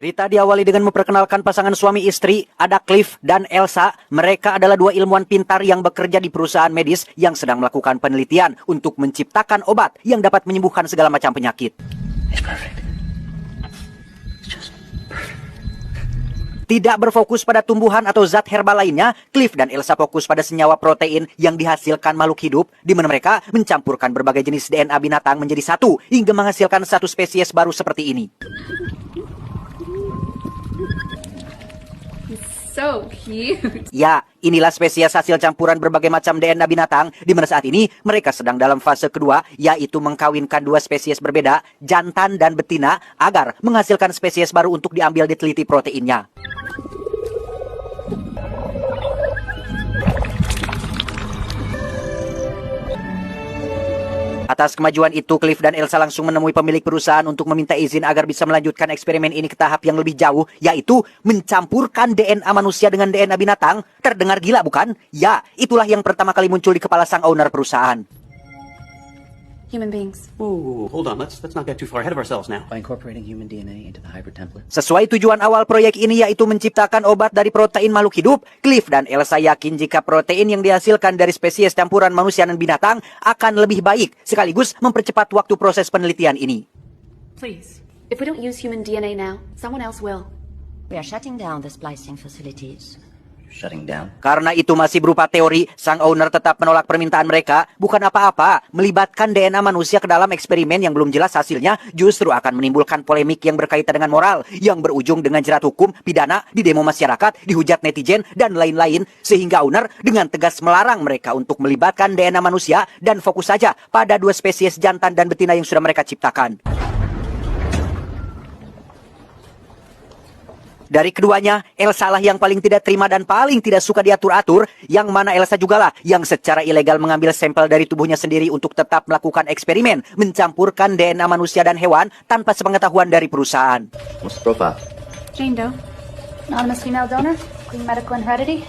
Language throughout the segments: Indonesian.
Cerita diawali dengan memperkenalkan pasangan suami istri, ada Cliff dan Elsa. Mereka adalah dua ilmuwan pintar yang bekerja di perusahaan medis yang sedang melakukan penelitian untuk menciptakan obat yang dapat menyembuhkan segala macam penyakit. Tidak berfokus pada tumbuhan atau zat herbal lainnya, Cliff dan Elsa fokus pada senyawa protein yang dihasilkan makhluk hidup, di mana mereka mencampurkan berbagai jenis DNA binatang menjadi satu, hingga menghasilkan satu spesies baru seperti ini. So cute. Ya, inilah spesies hasil campuran berbagai macam DNA binatang, di mana saat ini mereka sedang dalam fase kedua, yaitu mengkawinkan dua spesies berbeda, jantan dan betina, agar menghasilkan spesies baru untuk diambil diteliti proteinnya. Atas kemajuan itu, Cliff dan Elsa langsung menemui pemilik perusahaan untuk meminta izin agar bisa melanjutkan eksperimen ini ke tahap yang lebih jauh, yaitu mencampurkan DNA manusia dengan DNA binatang. Terdengar gila, bukan? Ya, itulah yang pertama kali muncul di kepala sang owner perusahaan. Human beings. Ooh, hold on. Let's not get too far ahead of ourselves now. By incorporating human DNA into the hybrid template. Sesuai tujuan awal proyek ini, yaitu menciptakan obat dari protein makhluk hidup, Cliff dan Elsa yakin jika protein yang dihasilkan dari spesies campuran manusia dan binatang akan lebih baik, sekaligus mempercepat waktu proses penelitian ini. Please. If we don't use human DNA now, someone else will. We are shutting down the splicing facilities. Shutting down. Karena itu masih berupa teori, sang owner tetap menolak permintaan mereka. Bukan apa-apa, melibatkan DNA manusia ke dalam eksperimen yang belum jelas hasilnya justru akan menimbulkan polemik yang berkaitan dengan moral, yang berujung dengan jerat hukum, pidana, di demo masyarakat, dihujat netizen, dan lain-lain. Sehingga owner dengan tegas melarang mereka untuk melibatkan DNA manusia dan fokus saja pada dua spesies jantan dan betina yang sudah mereka ciptakan. Dari keduanya, Elsa lah yang paling tidak terima dan paling tidak suka diatur-atur, yang mana Elsa jugalah yang secara ilegal mengambil sampel dari tubuhnya sendiri untuk tetap melakukan eksperimen, mencampurkan DNA manusia dan hewan tanpa sepengetahuan dari perusahaan. What's the profile? Jane Doe. Anonymous female donor. Clean medical and heredity.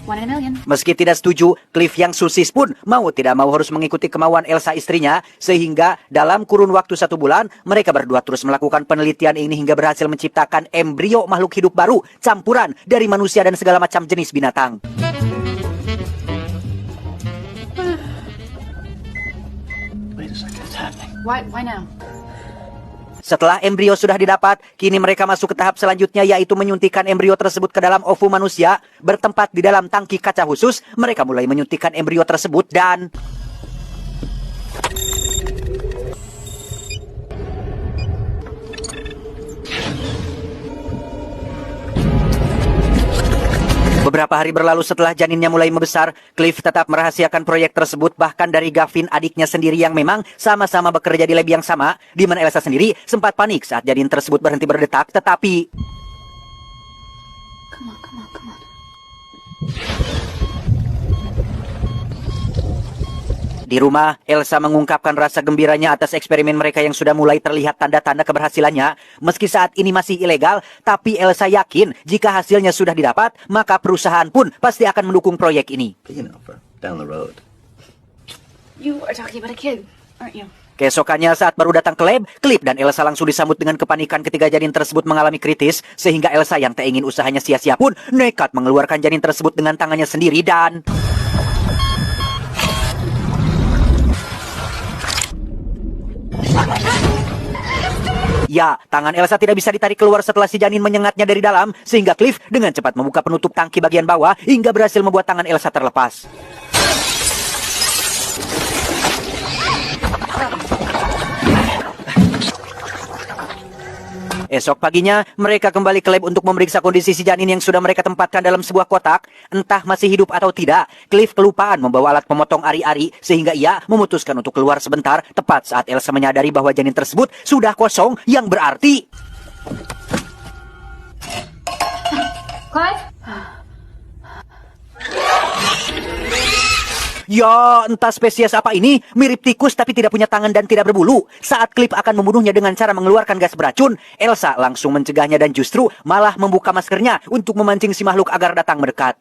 1 in a million. Meski tidak setuju, Cliff yang susis pun mau tidak mau harus mengikuti kemauan Elsa istrinya, sehingga dalam kurun waktu 1 bulan, mereka berdua terus melakukan penelitian ini hingga berhasil menciptakan embrio makhluk hidup baru, campuran dari manusia dan segala macam jenis binatang. Wait a second, it's happening. Why now? Setelah embrio sudah didapat, kini mereka masuk ke tahap selanjutnya, yaitu menyuntikkan embrio tersebut ke dalam ovum manusia. Bertempat di dalam tangki kaca khusus, mereka mulai menyuntikkan embrio tersebut dan... Beberapa hari berlalu setelah janinnya mulai membesar, Cliff tetap merahasiakan proyek tersebut, bahkan dari Gavin, adiknya sendiri yang memang sama-sama bekerja di lab yang sama, di mana Elsa sendiri sempat panik saat janin tersebut berhenti berdetak, tetapi... Come on. Di rumah, Elsa mengungkapkan rasa gembiranya atas eksperimen mereka yang sudah mulai terlihat tanda-tanda keberhasilannya. Meski saat ini masih ilegal, tapi Elsa yakin jika hasilnya sudah didapat, maka perusahaan pun pasti akan mendukung proyek ini. You know, for down the road. You are talking about a kid, aren't you? Keesokannya saat baru datang ke lab, Cliff dan Elsa langsung disambut dengan kepanikan ketika janin tersebut mengalami kritis, sehingga Elsa yang tak ingin usahanya sia-sia pun nekat mengeluarkan janin tersebut dengan tangannya sendiri dan... Ya, tangan Elsa tidak bisa ditarik keluar setelah si janin menyengatnya dari dalam, sehingga Cliff dengan cepat membuka penutup tangki bagian bawah hingga berhasil membuat tangan Elsa terlepas. Esok paginya, mereka kembali ke lab untuk memeriksa kondisi si janin yang sudah mereka tempatkan dalam sebuah kotak. Entah masih hidup atau tidak, Cliff kelupaan membawa alat pemotong ari-ari, sehingga ia memutuskan untuk keluar sebentar, tepat saat Elsa menyadari bahwa janin tersebut sudah kosong, yang berarti... Clive? Ya, entah spesies apa ini, mirip tikus tapi tidak punya tangan dan tidak berbulu. Saat Cliff akan membunuhnya dengan cara mengeluarkan gas beracun, Elsa langsung mencegahnya dan justru malah membuka maskernya untuk memancing si makhluk agar datang mendekat.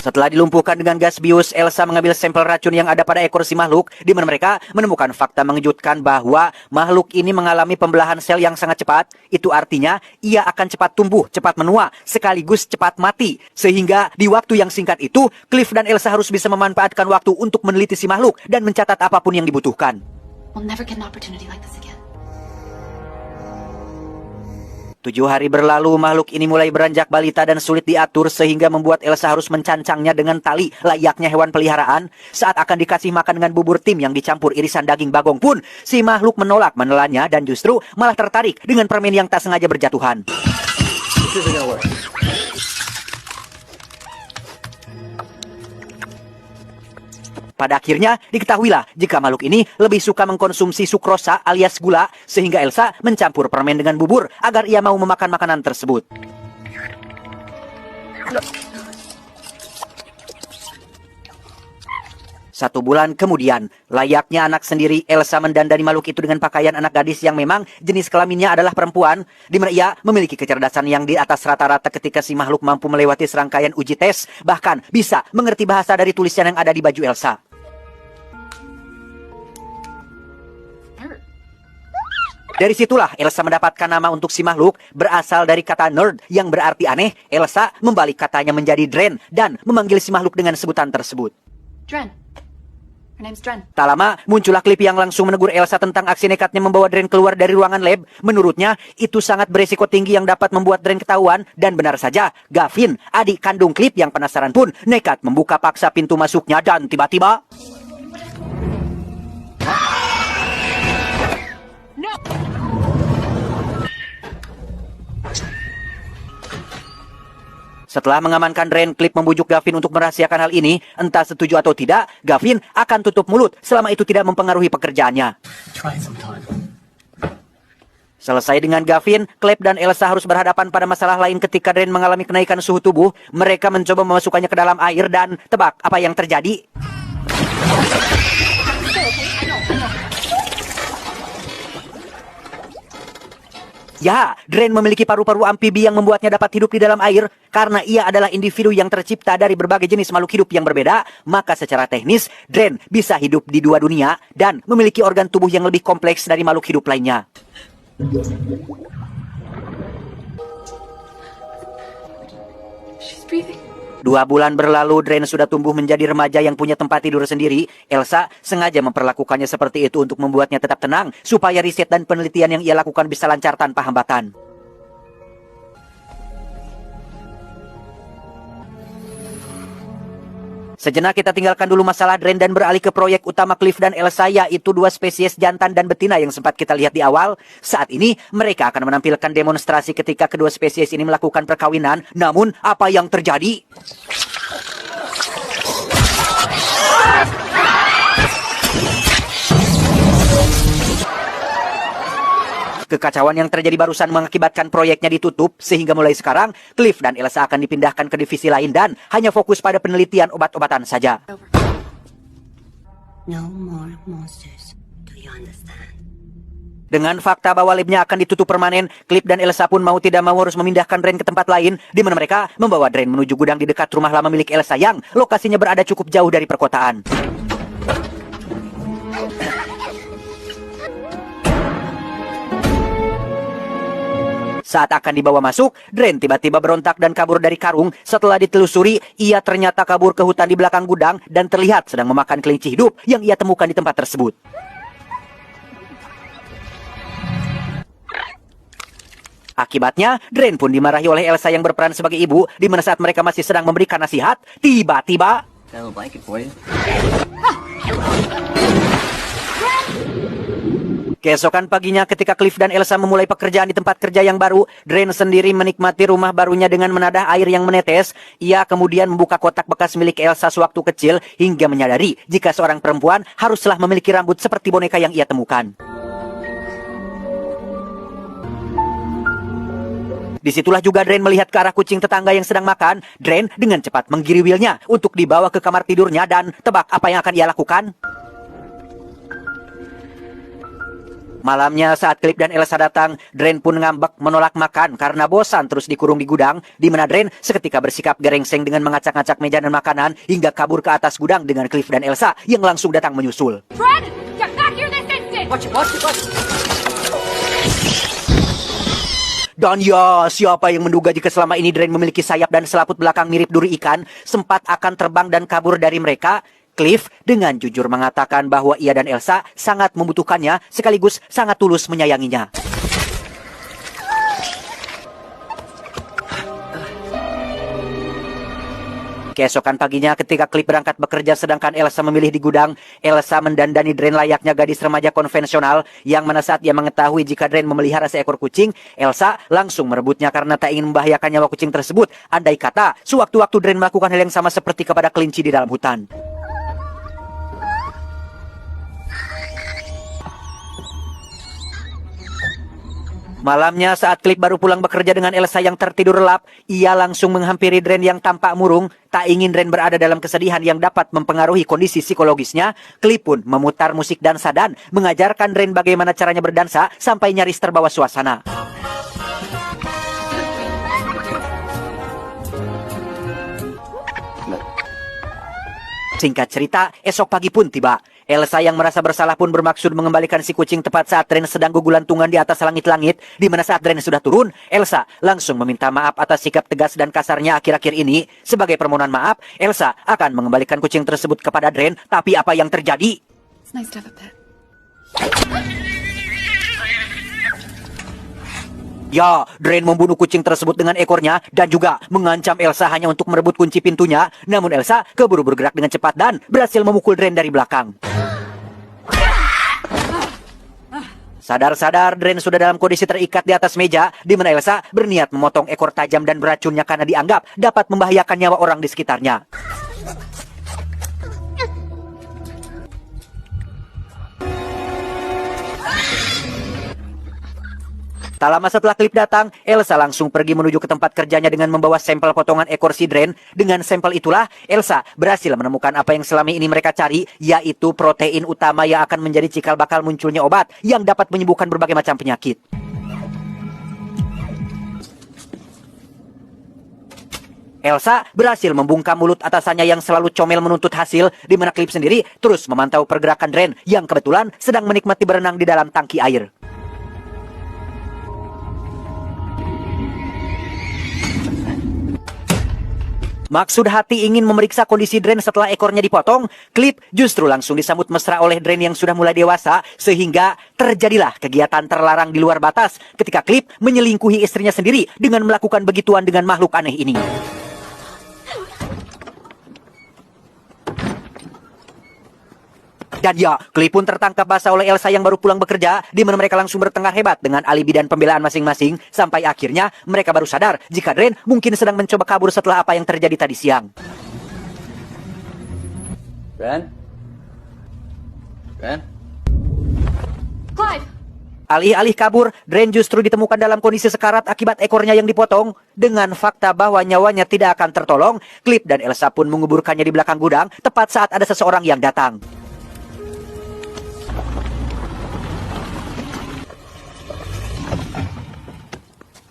Setelah dilumpuhkan dengan gas bius, Elsa mengambil sampel racun yang ada pada ekor si makhluk, di mana mereka menemukan fakta mengejutkan bahwa makhluk ini mengalami pembelahan sel yang sangat cepat. Itu artinya ia akan cepat tumbuh, cepat menua, sekaligus cepat mati. Sehingga di waktu yang singkat itu, Cliff dan Elsa harus bisa memanfaatkan waktu untuk meneliti si makhluk dan mencatat apapun yang dibutuhkan. We'll never get an opportunity like this again. 7 hari berlalu, makhluk ini mulai beranjak balita dan sulit diatur sehingga membuat Elsa harus mencancangnya dengan tali layaknya hewan peliharaan. Saat akan dikasih makan dengan bubur tim yang dicampur irisan daging bagong pun, si makhluk menolak menelannya dan justru malah tertarik dengan permen yang tak sengaja berjatuhan. Pada akhirnya, diketahuilah jika makhluk ini lebih suka mengkonsumsi sukrosa alias gula, sehingga Elsa mencampur permen dengan bubur agar ia mau memakan makanan tersebut. Satu bulan kemudian, layaknya anak sendiri, Elsa mendandani makhluk itu dengan pakaian anak gadis yang memang jenis kelaminnya adalah perempuan, di mana ia memiliki kecerdasan yang di atas rata-rata ketika si makhluk mampu melewati serangkaian uji tes, bahkan bisa mengerti bahasa dari tulisan yang ada di baju Elsa. Dari situlah Elsa mendapatkan nama untuk si makhluk, berasal dari kata nerd yang berarti aneh. Elsa membalik katanya menjadi Dren dan memanggil si makhluk dengan sebutan tersebut. Dren. Her name's Dren. Tak lama, muncullah klip yang langsung menegur Elsa tentang aksi nekatnya membawa Dren keluar dari ruangan lab. Menurutnya, itu sangat beresiko tinggi yang dapat membuat Dren ketahuan. Dan benar saja, Gavin, adik kandung klip yang penasaran pun, nekat membuka paksa pintu masuknya dan tiba-tiba... Setelah mengamankan Dren, Cliff membujuk Gavin untuk merahasiakan hal ini. Entah setuju atau tidak, Gavin akan tutup mulut selama itu tidak mempengaruhi pekerjaannya. Selesai dengan Gavin, Cliff dan Elsa harus berhadapan pada masalah lain ketika Dren mengalami kenaikan suhu tubuh. Mereka mencoba memasukkannya ke dalam air dan tebak apa yang terjadi. Ya, Dren memiliki paru-paru amfibi yang membuatnya dapat hidup di dalam air. Karena ia adalah individu yang tercipta dari berbagai jenis makhluk hidup yang berbeda, maka secara teknis, Dren bisa hidup di dua dunia dan memiliki organ tubuh yang lebih kompleks dari makhluk hidup lainnya. She's breathing. 2 bulan berlalu, Dren sudah tumbuh menjadi remaja yang punya tempat tidur sendiri. Elsa sengaja memperlakukannya seperti itu untuk membuatnya tetap tenang, supaya riset dan penelitian yang ia lakukan bisa lancar tanpa hambatan. Sejenak kita tinggalkan dulu masalah Dren dan beralih ke proyek utama Cliff dan Elsa, yaitu 2 spesies jantan dan betina yang sempat kita lihat di awal. Saat ini mereka akan menampilkan demonstrasi ketika kedua spesies ini melakukan perkawinan. Namun apa yang terjadi? Kekacauan yang terjadi barusan mengakibatkan proyeknya ditutup, sehingga mulai sekarang Cliff dan Elsa akan dipindahkan ke divisi lain dan hanya fokus pada penelitian obat-obatan saja. No more monsters. Do you understand? Dengan fakta bahwa labnya akan ditutup permanen, Cliff dan Elsa pun mau tidak mau harus memindahkan Dren ke tempat lain, di mana mereka membawa Dren menuju gudang di dekat rumah lama milik Elsa yang lokasinya berada cukup jauh dari perkotaan. Saat akan dibawa masuk, Dren tiba-tiba berontak dan kabur dari karung. Setelah ditelusuri, ia ternyata kabur ke hutan di belakang gudang dan terlihat sedang memakan kelinci hidup yang ia temukan di tempat tersebut. Akibatnya, Dren pun dimarahi oleh Elsa yang berperan sebagai ibu, di mana saat mereka masih sedang memberikan nasihat, tiba-tiba... Got a little blanket for you. Keesokan paginya ketika Cliff dan Elsa memulai pekerjaan di tempat kerja yang baru, Dren sendiri menikmati rumah barunya dengan menadah air yang menetes. Ia kemudian membuka kotak bekas milik Elsa sewaktu kecil hingga menyadari jika seorang perempuan haruslah memiliki rambut seperti boneka yang ia temukan. Disitulah juga Dren melihat ke arah kucing tetangga yang sedang makan. Dren dengan cepat menggiring wheelnya untuk dibawa ke kamar tidurnya dan tebak apa yang akan ia lakukan? Malamnya saat Cliff dan Elsa datang, Dren pun ngambek menolak makan karena bosan terus dikurung di gudang, di mana Dren seketika bersikap gerengseng dengan mengacak-ngacak meja dan makanan hingga kabur ke atas gudang dengan Cliff dan Elsa yang langsung datang menyusul. Fred, get back here this instant! Watch it. Dan ya, siapa yang menduga jika selama ini Dren memiliki sayap dan selaput belakang mirip duri ikan, sempat akan terbang dan kabur dari mereka? Cliff dengan jujur mengatakan bahwa ia dan Elsa sangat membutuhkannya sekaligus sangat tulus menyayanginya. Keesokan paginya ketika Cliff berangkat bekerja sedangkan Elsa memilih di gudang, Elsa mendandani Dren layaknya gadis remaja konvensional yang mana saat ia mengetahui jika Dren memelihara seekor kucing, Elsa langsung merebutnya karena tak ingin membahayakan nyawa kucing tersebut. Andai kata, sewaktu-waktu Dren melakukan hal yang sama seperti kepada kelinci di dalam hutan. Malamnya saat Cliff baru pulang bekerja dengan Elsa yang tertidur lelap, ia langsung menghampiri Dren yang tampak murung. Tak ingin Dren berada dalam kesedihan yang dapat mempengaruhi kondisi psikologisnya, Cliff pun memutar musik dansa dan mengajarkan Dren bagaimana caranya berdansa sampai nyaris terbawa suasana. Singkat cerita, esok pagi pun tiba. Elsa yang merasa bersalah pun bermaksud mengembalikan si kucing tepat saat Dren sedang gugulantungan di atas langit-langit, di mana saat Dren sudah turun, Elsa langsung meminta maaf atas sikap tegas dan kasarnya akhir-akhir ini. Sebagai permohonan maaf, Elsa akan mengembalikan kucing tersebut kepada Dren, tapi apa yang terjadi? It's nice to have a pet. Ya, Dren membunuh kucing tersebut dengan ekornya dan juga mengancam Elsa hanya untuk merebut kunci pintunya. Namun Elsa keburu bergerak dengan cepat dan berhasil memukul Dren dari belakang. Sadar-sadar Dren sudah dalam kondisi terikat di atas meja, di mana Elsa berniat memotong ekor tajam dan beracunnya karena dianggap dapat membahayakan nyawa orang di sekitarnya. Tak lama setelah Cliff datang, Elsa langsung pergi menuju ke tempat kerjanya dengan membawa sampel potongan ekor si Dren. Dengan sampel itulah, Elsa berhasil menemukan apa yang selama ini mereka cari, yaitu protein utama yang akan menjadi cikal bakal munculnya obat yang dapat menyembuhkan berbagai macam penyakit. Elsa berhasil membungkam mulut atasannya yang selalu comel menuntut hasil, di mana Cliff sendiri terus memantau pergerakan Dren yang kebetulan sedang menikmati berenang di dalam tangki air. Maksud hati ingin memeriksa kondisi Dren setelah ekornya dipotong, Cliff justru langsung disambut mesra oleh Dren yang sudah mulai dewasa, sehingga terjadilah kegiatan terlarang di luar batas ketika Cliff menyelingkuhi istrinya sendiri dengan melakukan begituan dengan makhluk aneh ini. Dan ya, Cliff pun tertangkap basah oleh Elsa yang baru pulang bekerja, di mana mereka langsung bertengkar hebat dengan alibi dan pembelaan masing-masing, sampai akhirnya mereka baru sadar jika Dren mungkin sedang mencoba kabur setelah apa yang terjadi tadi siang. Dren? Clive! Alih-alih kabur, Dren justru ditemukan dalam kondisi sekarat akibat ekornya yang dipotong. Dengan fakta bahwa nyawanya tidak akan tertolong, Cliff dan Elsa pun menguburkannya di belakang gudang, tepat saat ada seseorang yang datang.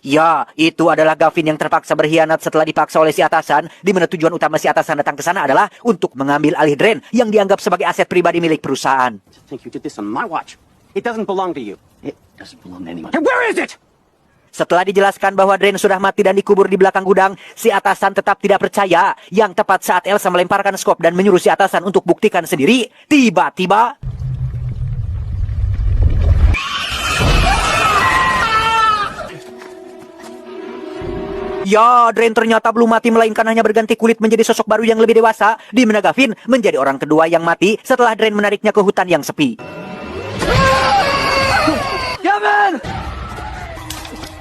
Ya, itu adalah Gavin yang terpaksa berkhianat setelah dipaksa oleh si atasan, di mana tujuan utama si atasan datang ke sana adalah untuk mengambil alih Dren yang dianggap sebagai aset pribadi milik perusahaan. I think you did this on my watch. It doesn't belong to you. It doesn't belong to anyone. And where is it? Setelah dijelaskan bahwa Dren sudah mati dan dikubur di belakang gudang, si atasan tetap tidak percaya. Yang tepat saat Elsa melemparkan skop dan menyuruh si atasan untuk buktikan sendiri, tiba-tiba ya, Dren ternyata belum mati, melainkan hanya berganti kulit menjadi sosok baru yang lebih dewasa, di mana Gavin menjadi orang kedua yang mati setelah Dren menariknya ke hutan yang sepi. Gavin!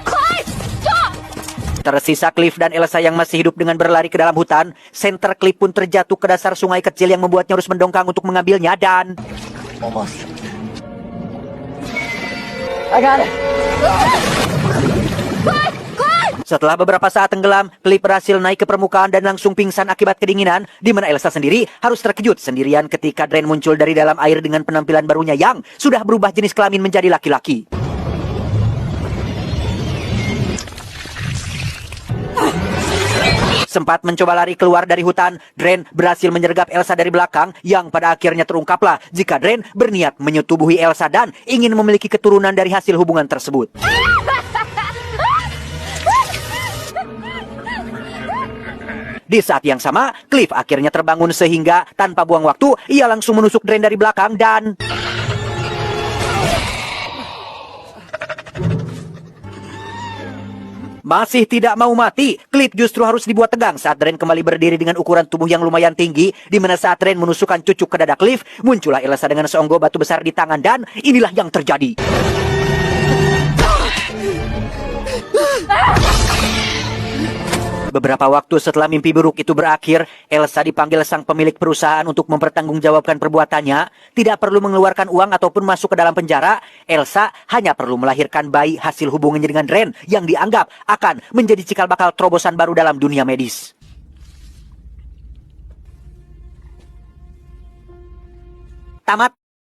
Clive! Stop! Tersisa Cliff dan Elsa yang masih hidup dengan berlari ke dalam hutan. Senter Cliff pun terjatuh ke dasar sungai kecil yang membuatnya harus mendongkang untuk mengambilnya dan... Almost. I got it. Setelah beberapa saat tenggelam, Cliff berhasil naik ke permukaan dan langsung pingsan akibat kedinginan, di mana Elsa sendiri harus terkejut sendirian ketika Dren muncul dari dalam air dengan penampilan barunya yang sudah berubah jenis kelamin menjadi laki-laki. Sempat mencoba lari keluar dari hutan, Dren berhasil menyergap Elsa dari belakang yang pada akhirnya terungkaplah jika Dren berniat menyetubuhi Elsa dan ingin memiliki keturunan dari hasil hubungan tersebut. Di saat yang sama, Cliff akhirnya terbangun sehingga tanpa buang waktu, ia langsung menusuk Dren dari belakang dan... Masih tidak mau mati, Cliff justru harus dibuat tegang saat Dren kembali berdiri dengan ukuran tubuh yang lumayan tinggi, di mana saat Dren menusukkan cucuk ke dada Cliff, muncullah Elsa dengan seonggok batu besar di tangan dan inilah yang terjadi. Beberapa waktu setelah mimpi buruk itu berakhir, Elsa dipanggil sang pemilik perusahaan untuk mempertanggungjawabkan perbuatannya. Tidak perlu mengeluarkan uang ataupun masuk ke dalam penjara. Elsa hanya perlu melahirkan bayi hasil hubungannya dengan Dren yang dianggap akan menjadi cikal bakal terobosan baru dalam dunia medis. Tamat.